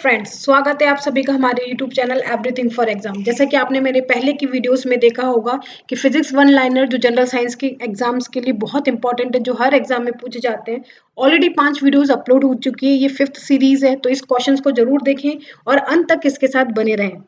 Friends, स्वागत है आप सभी का हमारे YouTube channel everything for exam. जैसा कि आपने मेरे पहले की वीडियोस में देखा होगा कि फिजिक्स वन लाइनर जो जनरल साइंस के एग्जाम्स के लिए बहुत इंपॉर्टेंट है, जो हर एग्जाम में पूछे जाते हैं। ऑलरेडी 5 वीडियोस अपलोड हो चुकी है। ये 5th सीरीज है, तो इस क्वेश्चंस को जरूर देखें और अंत तक इसके साथ बने रहें।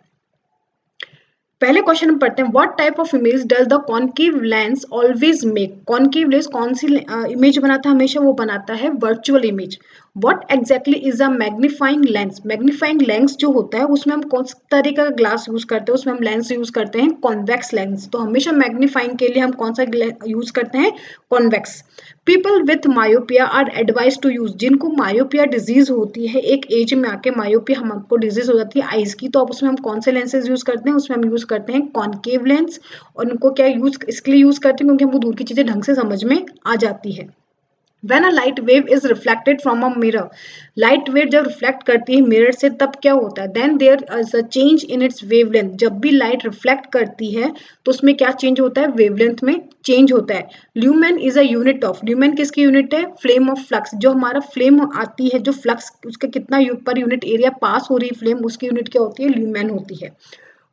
पहले क्वेश्चन हम पढ़ते हैं। What type of image does the concave lens always make? Concave lens कौन सी इमेज बनाता है? हमेशा वो बनाता है virtual image. What exactly is a magnifying lens? Magnifying lens जो होता है उसमें हम कौन सा तरीके का ग्लास यूज करते हैं? उसमें हम लेंस यूज करते हैं कॉन्वेक्स लेंस। तो हमेशा मैग्नीफाइंग के लिए हम कौन सा यूज करते हैं? Convex. People with myopia are advise to use. जिनको मायोपिया डिजीज होती है, एक एज में आके मायोपिया हमको डिजीज हो जाती है आईज की, तो अब उसमें हम कौन से लेंसेज यूज करते हैं? उसमें हम यूज करते हैं कॉन्केव लेंस। और उनको क्या यूज इसके लिए यूज करते हैं क्योंकि हमको दूर की चीजें ढंग से समझ में आ जाती है। When a light wave is reflected from a mirror, light wave जब रिफ्लेक्ट करती है मिरर से तब क्या होता है? Then there is a change in its wavelength. जब भी लाइट रिफ्लेक्ट करती है तो उसमें क्या चेंज होता है? वेवलेंथ में चेंज होता है। Lumen is a unit of, lumen किसकी यूनिट है? Flame of flux. जो हमारा फ्लेम आती है, जो फ्लक्स उसका कितना पर यूनिट एरिया पास हो रही है फ्लेम, उसकी यूनिट क्या होती है? ल्यूमेन होती है।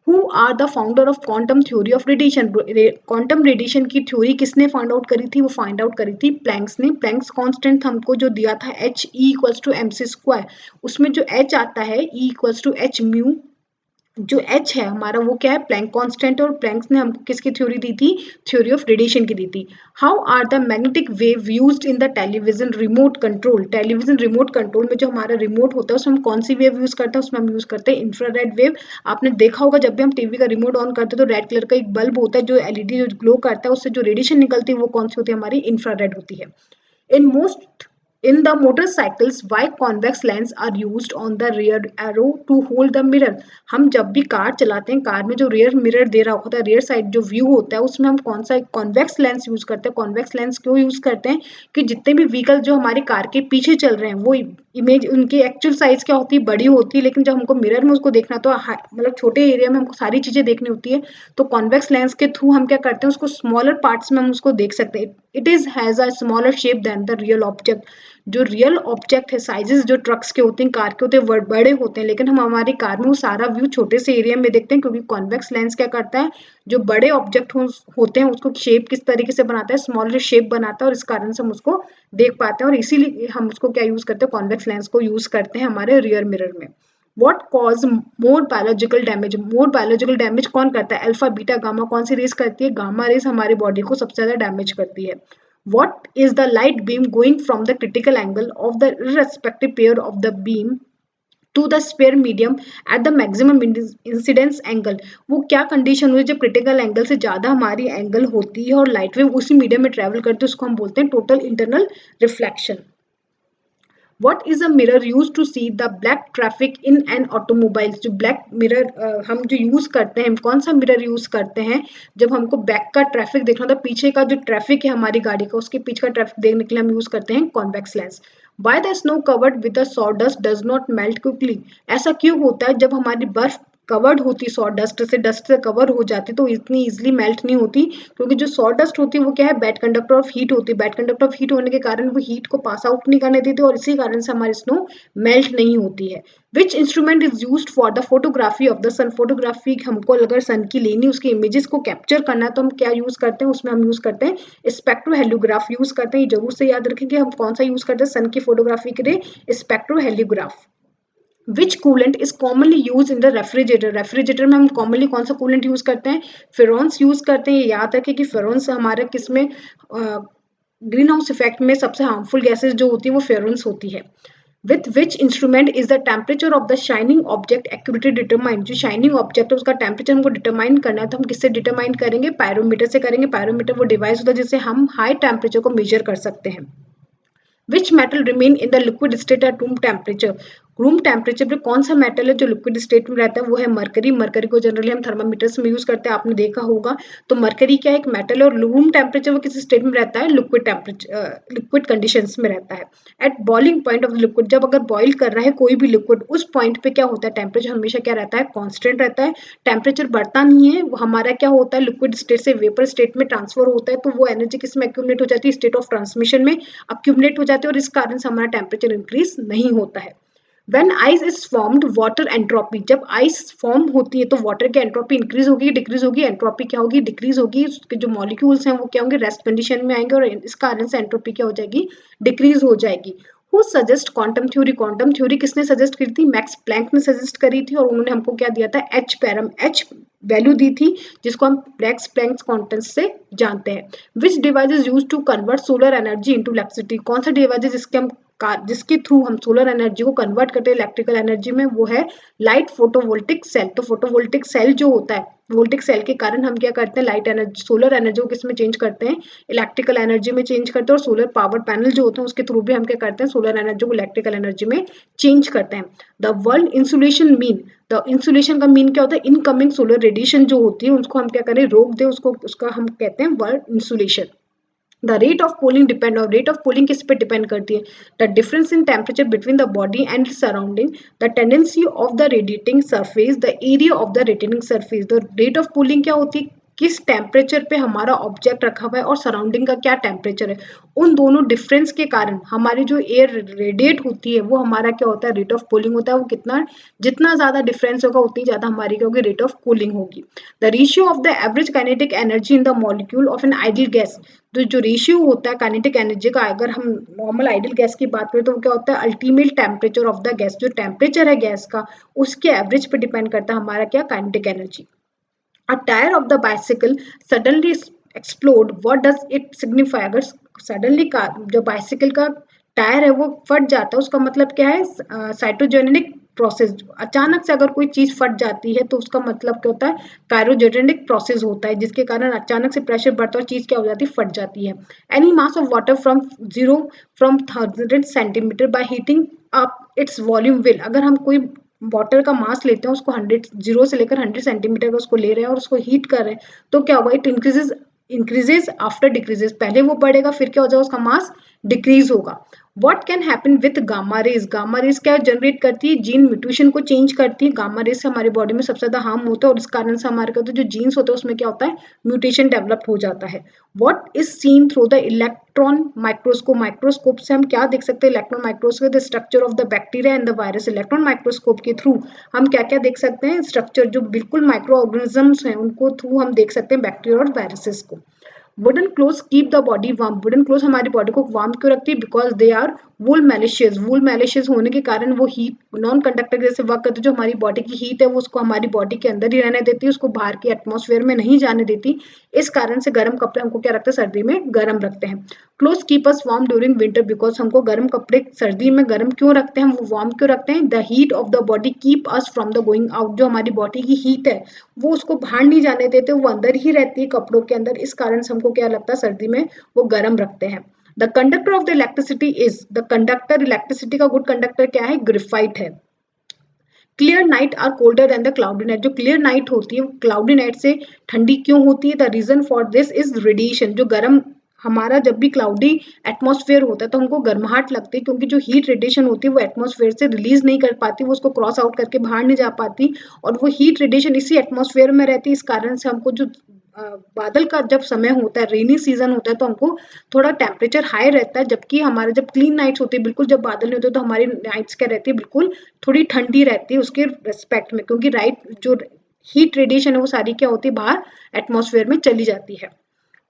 Who are the founder of quantum theory of radiation? Quantum radiation की थ्योरी किसने फाइंड आउट करी थी? वो फाइंड आउट करी थी प्लैंक्स ने। प्लैंक्स कांस्टेंट हमको जो दिया था h e equals to mc square, उसमें जो h आता है e equals to h mu, जो h है हमारा वो क्या है? Planck constant. और प्लैंक्स ने हमको किसकी थ्योरी दी थी? थ्योरी ऑफ रेडिएशन की दी थी। How are the magnetic wave used in the television remote control? Television remote control में जो हमारा रिमोट होता है उसमें हम कौन सी वेव यूज करते हैं? उसमें हम यूज करते हैं इंफ्रारेड वेव। आपने देखा होगा जब भी हम टीवी का रिमोट ऑन करते हैं तो रेड कलर का एक बल्ब होता है जो एलईडी जो ग्लो करता है, उससे जो रेडिएशन निकलती है वो कौन सी होती है? हमारी इंफ्रारेड होती है। In the motorcycles, why convex lens are used on the rear arrow to hold the mirror? हम जब भी कार चलाते हैं, कार में जो रियर मिरर दे रहा होता है, रियर साइड जो व्यू होता है, उसमें हम कौन सा कॉन्वेक्स लेंस यूज करते हैं? कॉन्वेक्स लेंस क्यों यूज करते हैं? कि जितने भी व्हीकल जो हमारी कार के पीछे चल रहे हैं वो इमेज उनकी एक्चुअल साइज क्या होती है? बड़ी होती है, लेकिन जब हमको मिरर में उसको देखना तो मतलब छोटे एरिया में हमको सारी चीजें देखनी होती है, तो कॉन्वेक्स लेंस के थ्रू हम क्या करते हैं? उसको स्मॉलर पार्ट्स में हम उसको देख सकते हैं। It is has a smaller shape than the real object. जो रियल ऑब्जेक्ट है, साइजेस जो ट्रक्स के होते हैं, कार के होते हैं, बड़े होते हैं, लेकिन हम हमारी कार में वो सारा व्यू छोटे से एरिया में देखते हैं, क्योंकि कॉन्वेक्स लेंस क्या करता है? जो बड़े ऑब्जेक्ट होते हैं उसको शेप किस तरीके से बनाता है? स्मॉलर शेप बनाता है, और इस कारण से हम उसको देख पाते हैं, और इसीलिए हम उसको क्या यूज करते हैं? कॉन्वेक्स लेंस को यूज करते हैं हमारे रियर मिरर में। What cause more biological damage? More biological damage कौन करता है? अल्फा बीटा गामा कौन सी रेस करती है? गामा रेस हमारी बॉडी को सबसे ज्यादा डैमेज करती है। What is the light beam going from the critical angle of the irrespective pair of the beam to the sphere medium at the maximum incidence angle? वो क्या कंडीशन हुई जब क्रिटिकल एंगल से ज्यादा हमारी एंगल होती है और लाइट वेव उसी मीडियम में ट्रेवल करती है? उसको हम बोलते हैं total internal reflection. What is a mirror used to see the black traffic in an automobile? जो ब्लैक मिरर हम जो यूज करते हैं, कौन सा मिरर यूज करते हैं जब हमको बैक का ट्रैफिक देखना होता है? पीछे का जो ट्रैफिक है हमारी गाड़ी का, उसके पीछे का ट्रैफिक देखने के लिए हम यूज करते हैं convex lens. Why the snow covered with a sawdust does not melt quickly? ऐसा क्यों होता है? जब हमारी बर्फ कवर्ड होती है डस्ट से कवर हो जाती तो इतनी इजिली मेल्ट नहीं होती, क्योंकि जो सॉ डस्ट होती है वो क्या है? बैड कंडक्टर ऑफ हीट होती है। बैड कंडक्टर ऑफ हीट होने के कारण वो हीट को पास आउट नहीं करने देती, और इसी कारण से हमारी स्नो मेल्ट नहीं होती है। Which instrument is used for the photography of the sun? Photography हमको अगर सन की लेनी, उसके इमेजेस को कैप्चर करना है तो हम क्या यूज करते हैं? उसमें हम यूज करते हैं स्पेक्ट्रोहेलियोग्राफ यूज करते हैं। ये जरूर से याद रखेंगे हम कौन सा यूज करते हैं सन की फोटोग्राफी के लिए? स्पेक्ट्रोहेलियोग्राफ। विच coolant is commonly use in the refrigerator? Refrigerator में हम कॉमनली कौन सा कूलेंट यूज करते हैं? फेरॉन्स यूज करते हैं। ये याद रखें कि फेरॉन्स हमारे किसमें ग्रीन हाउस इफेक्ट में सबसे हार्मफुल गैसेस जो होती है वो फेरॉन्स होती है। With which instrument is the temperature of the shining object accurately determined? जो शाइनिंग ऑब्जेक्ट है उसका टेम्परेचर हमको डिटरमाइन करना है, तो हम किससे डिटरमाइन करेंगे? पायरोमीटर से करेंगे। पायरोमीटर वो डिवाइस होता है जिससे हम हाई टेम्परेचर को मेजर कर सकते हैं। Which metal remain in the liquid state at room temperature? Room temperature पे कौन सा मेटल है जो लिक्विड स्टेट में रहता है? वो है मरकरी। मरकरी को जनरली हम थर्मामीटर्स में यूज करते हैं, आपने देखा होगा। तो मरकरी क्या है? एक मेटल है, और रूम टेम्परेचर वो किस स्टेट में रहता है? लिक्विड टेम्परेचर, लिक्विड कंडीशंस में रहता है। At boiling point of the liquid, जब अगर बॉइल कर रहा है कोई भी लिक्विड, उस पॉइंट पे क्या होता है? टेम्परेचर हमेशा क्या रहता है? कॉन्स्टेंट रहता है। टेम्परेचर बढ़ता नहीं है, वो हमारा क्या होता है? लिक्विड स्टेट से वेपर स्टेट में ट्रांसफर होता है, तो वो एनर्जी किस में एक्यूमुलेट हो जाती है? स्टेट ऑफ ट्रांसमिशन में एक्यूमुलेट हो जाती है, और इस कारण से हमारा टेम्परेचर इंक्रीज नहीं होता है। When ice is formed water entropy, जब आइस फॉर्म होती है तो वाटर की एंट्रोपी इंक्रीज होगी, डिक्रीज होगी, एंट्रोपी क्या होगी, डिक्रीज होगी, उसके जो मॉलिक्यूल्स हैं वो क्या होंगे, रेस्ट कंडीशन में आएंगे और इस कारण से एंट्रोपी क्या हो जाएगी, डिक्रीज हो जाएगी। Who suggest quantum theory, quantum theory किसने सजेस्ट करी थी, मैक्स प्लैंक ने सजेस्ट करी थी और उन्होंने हमको क्या दिया था, एच पैरम, एच वैल्यू दी थी जिसको हम मैक्स प्लैंक क्वांटम से जानते हैं। Which device is used to convert solar energy into electricity, कौन सा डिवाइस है जिसके थ्रू हम सोलर एनर्जी को कन्वर्ट करते हैं इलेक्ट्रिकल एनर्जी में, वो है लाइट फोटोवोल्टिक सेल। तो फोटोवोल्टिक सेल जो होता है, वोल्टिक सेल के कारण हम क्या करते हैं, लाइट एनर्जी, सोलर एनर्जी को किस में चेंज करते हैं, इलेक्ट्रिकल एनर्जी में चेंज करते हैं। और सोलर पावर पैनल जो होते हैं उसके थ्रू भी हम क्या करते हैं, सोलर एनर्जी को इलेक्ट्रिकल एनर्जी में चेंज करते हैं। The world insulation mean, the insulation का मीन क्या होता है, इनकमिंग सोलर रेडिएशन जो होती है उसको हम क्या करें, रोक दें उसको, उसका हम कहते हैं world insulation. The rate of cooling depend, और रेट ऑफ कूलिंग किस पे डिपेंड करती है, the difference in temperature between the body and surrounding, the tendency of the radiating surface, the area of the radiating surface. The rate of cooling क्या होती है, किस temperature पे हमारा ऑब्जेक्ट रखा हुआ है और सराउंडिंग का क्या टेम्परेचर है, उन दोनों डिफरेंस के कारण हमारी जो एयर रेडिएट होती है वो हमारा क्या होता है, रेट ऑफ कूलिंग होता है। वो कितना, जितना ज्यादा डिफरेंस होगा उतनी ज्यादा हमारी क्या होगी, रेट ऑफ कूलिंग होगी। The ratio of the average kinetic energy in the molecule of an ideal gas, तो जो रेशियो होता है काइनेटिक एनर्जी का, अगर हम नॉर्मल आइडियल गैस की बात करें तो वो क्या होता है, ultimate temperature of the gas, जो टेम्परेचर है गैस का उसके एवरेज पे डिपेंड करता है हमारा क्या, kinetic energy. A tyre of the bicycle suddenly explode, what does it signify, अगर सडनली का जो बाइसिकल का टायर है वो फट जाता है उसका मतलब क्या है, साइटोजेनेटिक प्रोसेस। अचानक से अगर कोई चीज फट जाती है तो उसका मतलब क्या होता है, कायरोजेनेटिक प्रोसेस होता है जिसके कारण अचानक से प्रेशर बढ़ता है और चीज क्या हो जाती है, फट जाती है। Any mass of water from 100 centimetre by heating up its volume will, अगर हम कोई बॉटल का मास लेते हैं उसको 0 से लेकर 100 सेंटीमीटर का उसको ले रहे हैं और उसको हीट कर रहे हैं तो क्या होगा, इट इंक्रीजेज आफ्टर डिक्रीजेज, पहले वो बढ़ेगा फिर क्या हो जाएगा, उसका मास डिक्रीज होगा। What can happen with gamma rays, gamma rays क्या जनरेट करती है, जीन म्यूटेशन को चेंज करती है। गामा रेज से हमारी बॉडी में सबसे ज्यादा हार्म होता है और इस कारण से हमारे क्या होता है, जो जीन्स होते हैं उसमें क्या होता है, म्यूटेशन डेवलप हो जाता है। What is seen through the electron microscope, microscope से हम क्या देख सकते हैं, electron microscope, the structure of the bacteria and the virus. Electron microscope के थ्रू हम क्या क्या देख सकते हैं, स्ट्रक्चर, जो बिल्कुल माइक्रो ऑर्गेनिजम्स हैं उनको थ्रू हम देख सकते हैं बैक्टीरिया और वायरसेस को। Wooden cloth keep the body warm, wooden cloth हमारी बॉडी को वार्म क्यों रखती है, because they are wool malicious, wool malicious होने के कारण वो हीट नॉन कंडक्टर जैसे वर्क करते, जो हमारी बॉडी की हीट है वो उसको हमारी बॉडी के अंदर ही रहने देती है, उसको बाहर की एटमॉस्फेयर में नहीं जाने देती। इस कारण से गर्म कपड़े हमको क्या रखते हैं, सर्दी में गर्म रखते हैं। Cloth keep us warm during winter, because हमको गर्म कपड़े सर्दी में गर्म क्यों रखते हैं, हम वो वार्म क्यों रखते हैं, the heat of the body keep us from the going out, जो हमारी बॉडी की हीट है वो उसको बाहर नहीं जाने देते, वो अंदर ही रहती है कपड़ों के अंदर, इस कारण से हमको क्या लगता है, सर्दी में वो गर्म रखते हैं। The conductor of the electricity is, the conductor, electricity का गुड कंडक्टर क्या है, ग्रेफाइट है। Clear night are colder than the cloudy night, जो क्लियर नाइट होती है वो क्लाउडी नाइट से ठंडी क्यों होती है, the reason for this is radiation, जो गर्म, हमारा जब भी क्लाउडी एटमॉस्फेयर होता है तो हमको गर्माहट लगती है क्योंकि जो हीट रेडिएशन होती है वो एटमॉस्फेयर से रिलीज नहीं कर पाती, वो उसको क्रॉस आउट करके बाहर नहीं जा पाती और वो हीट रेडिएशन इसी एटमॉस्फेयर में रहती है। इस कारण से हमको जो बादल का जब समय होता है, रेनी सीजन होता है, तो हमको थोड़ा टेम्परेचर हाई रहता है, जबकि हमारे जब क्लीन नाइट्स होती है, बिल्कुल जब बादल नहीं होते तो हमारी नाइट्स क्या रहती है, बिल्कुल थोड़ी ठंडी रहती है उसके रिस्पेक्ट में, क्योंकि जो हीट रेडिएशन है वो सारी क्या होती है, बाहर एटमॉस्फेयर में चली जाती है।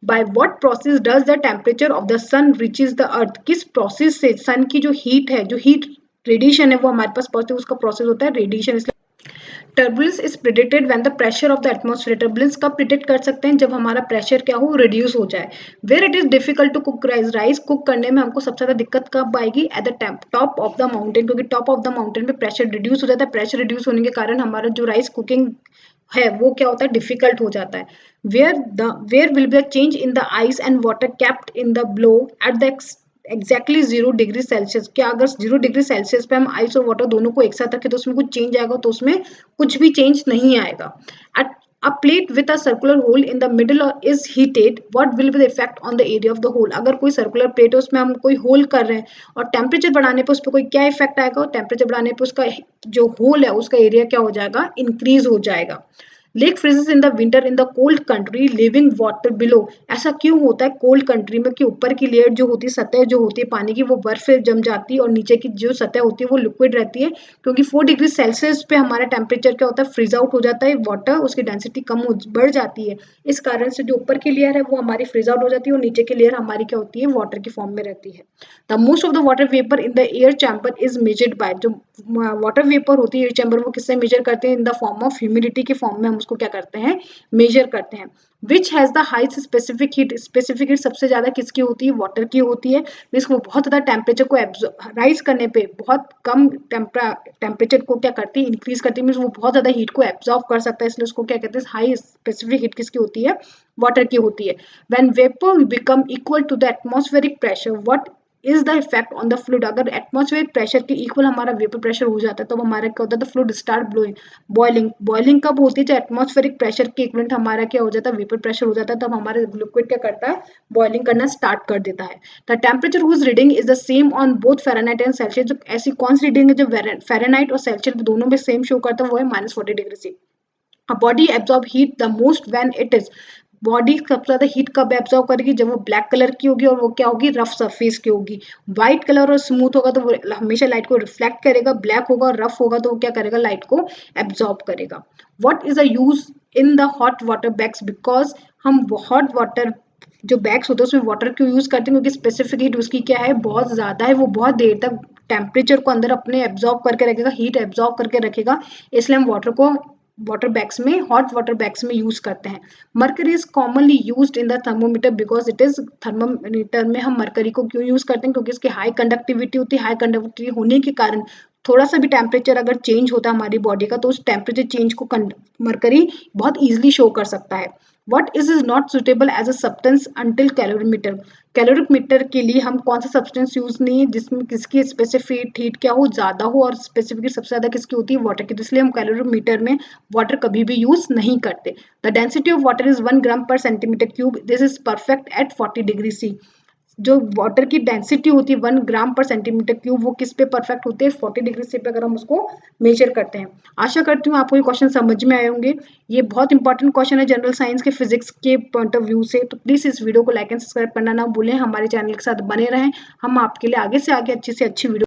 By what process does the temperature of the sun reaches the earth, किस प्रोसेस से सन की जो हीट है, जो हीट रेडिएशन है वो हमारे पास पहुंचती है, उसका प्रोसेस होता है radiation. Turbulence is predicted when the pressure of the atmosphere, turbulence कब प्रिडिक्ट कर सकते हैं, जब हमारा प्रेशर क्या हो, रिड्यूस हो जाए। Where it is difficult to cook rice, rice cook करने में हमको सबसे ज्यादा दिक्कत कब आएगी, at the top of the mountain, क्योंकि टॉप ऑफ द माउंटेन पे प्रेशर रिड्यूस हो जाता है, प्रेशर रिड्यूस होने के कारण हमारा जो राइस कुकिंग है वो क्या होता है, डिफिकल्ट हो जाता है। Where will be the change in the ice and water kept in the blow at the exactly 0 degree Celsius, क्या अगर 0 डिग्री सेल्सियस पे हम आइस और वाटर दोनों को एक साथ रखें तो उसमें कुछ चेंज आएगा, तो उसमें कुछ भी चेंज नहीं आएगा। A plate with a circular hole in the middle is heated. What will be the effect on the area of the hole? अगर कोई सर्कुलर प्लेट है उसमें हम कोई होल कर रहे हैं और टेम्परेचर बढ़ाने पे उस पर कोई क्या इफेक्ट आएगा, टेम्परेचर बढ़ाने पे उसका जो होल है उसका एरिया क्या हो जाएगा, इंक्रीज हो जाएगा। Lake freezes in the winter in the cold country living water below. ऐसा क्यों होता है कोल्ड कंट्री में कि ऊपर की लेयर जो होती है, सतह जो होती है पानी की, वो बर्फ से जम जाती है और नीचे की जो सतह होती है वो लिक्विड रहती है, क्योंकि 4 डिग्री सेल्सियस पे हमारा टेम्परेचर क्या होता है, फ्रीज आउट हो जाता है वाटर, उसकी डेंसिटी बढ़ जाती है। इस कारण से जो ऊपर की लेयर है वो हमारी फ्रीज आउट हो जाती है और नीचे की लेयर हमारी क्या होती है, वाटर की फॉर्म में रहती है। The most of the water vapour in the air chamber is measured by, जो वाटर वेपर होती है एयर चैम्बर, वो किससे मेजर करते हैं, in the form of humidity के फॉर्म में हम उसको क्या करते हैं, मेजर करते हैं। Which has the highest specific heat, specific heat सबसे ज्यादा किसकी होती है, वाटर की होती है। मीन्स वो बहुत ज्यादा टेम्परेचर को राइज करने पे बहुत कम टेम्परेचर को क्या करती है, इंक्रीज करती है, मीन्स वो बहुत ज्यादा हीट को एब्जॉर्व कर सकता है, इसलिए उसको क्या कहते हैं, हाई स्पेसिफिक हीट किसकी होती है, वाटर की होती है। When vapour become equal to the atmospheric pressure, what is the effect on the fluid. अगर एटमॉस्फेरिक प्रेशर के इक्वल हमारा वेपर प्रेशर हो जाता है तो हमारा क्या होता है, the fluid start blowing. Boiling, boiling कब होती है, जब एटमॉस्फेरिक प्रेशर के इक्वलेंट हमारा क्या हो जाता है, वेपर प्रेशर हो जाता है, तब हमारा लिक्विड क्या करता है, बॉइलिंग करना स्टार्ट कर देता है। The temperature whose reading is the same on both Fahrenheit and Celsius. जो ऐसी कौन सी रीडिंग है जो फ़ारेनहाइट और सेल्सियस दोनों में सेम शो करता है, वो है -40 डिग्री से। A body absorb heat the most when it is, body सबसे ज्यादा हीट कब एब्जॉर्व करेगी, जब वो ब्लैक कलर की होगी और वो क्या होगी, रफ सरफेस की होगी। व्हाइट कलर और स्मूथ होगा तो वो हमेशा लाइट को रिफ्लेक्ट करेगा, ब्लैक होगा और रफ होगा तो वो क्या करेगा, लाइट को एब्जॉर्ब करेगा। What is the use in the hot water bags, because हम हॉट वाटर जो बैग्स होते हैं उसमें वाटर क्यों यूज करते हैं, क्योंकि स्पेसिफिक हीट उसकी क्या है, बहुत ज्यादा है, वो बहुत देर तक टेम्परेचर को अंदर अपने एब्जॉर्ब करके रखेगा, हीट एब्जॉर्ब करके रखेगा, इसलिए हम वाटर को वाटर बैग्स में, हॉट वाटर बैग्स में यूज करते हैं। Mercury is commonly used in the thermometer because it is, thermometer में हम मरकरी को क्यों यूज करते हैं, क्योंकि इसकी हाई कंडक्टिविटी होती है, हाई कंडक्टिविटी होने के कारण थोड़ा सा भी टेम्परेचर अगर चेंज होता है हमारी बॉडी का तो उस टेम्परेचर चेंज को मरकरी बहुत इजीली शो कर सकता है। What is not suitable as a substance until calorimeter, caloric meter के लिए हम कौन सा सब्सटेंस यूज नहीं है जिसमें किसकी स्पेसिफिक हीट क्या हो, ज्यादा हो, और स्पेसिफिक सबसे ज्यादा किसकी होती है, वाटर की, तो इसलिए हम कैलोरिक मीटर में वाटर कभी भी यूज नहीं करते। The density of water is 1 gram per centimetre cube, this is perfect at 40 degree C. जो वाटर की डेंसिटी होती है 1 ग्राम पर सेंटीमीटर क्यूब, वो किस पे परफेक्ट होती है, 40 डिग्री सी पे अगर हम उसको मेजर करते हैं। आशा करती हूँ आपको ये क्वेश्चन समझ में आए होंगे। ये बहुत इंपॉर्टेंट क्वेश्चन है जनरल साइंस के फिजिक्स के पॉइंट ऑफ व्यू से, तो प्लीज इस वीडियो को लाइक एंड सब्सक्राइब करना ना भूलें, हमारे चैनल के साथ बने रहें। हम आपके लिए आगे से आगे अच्छी से अच्छी वीडियो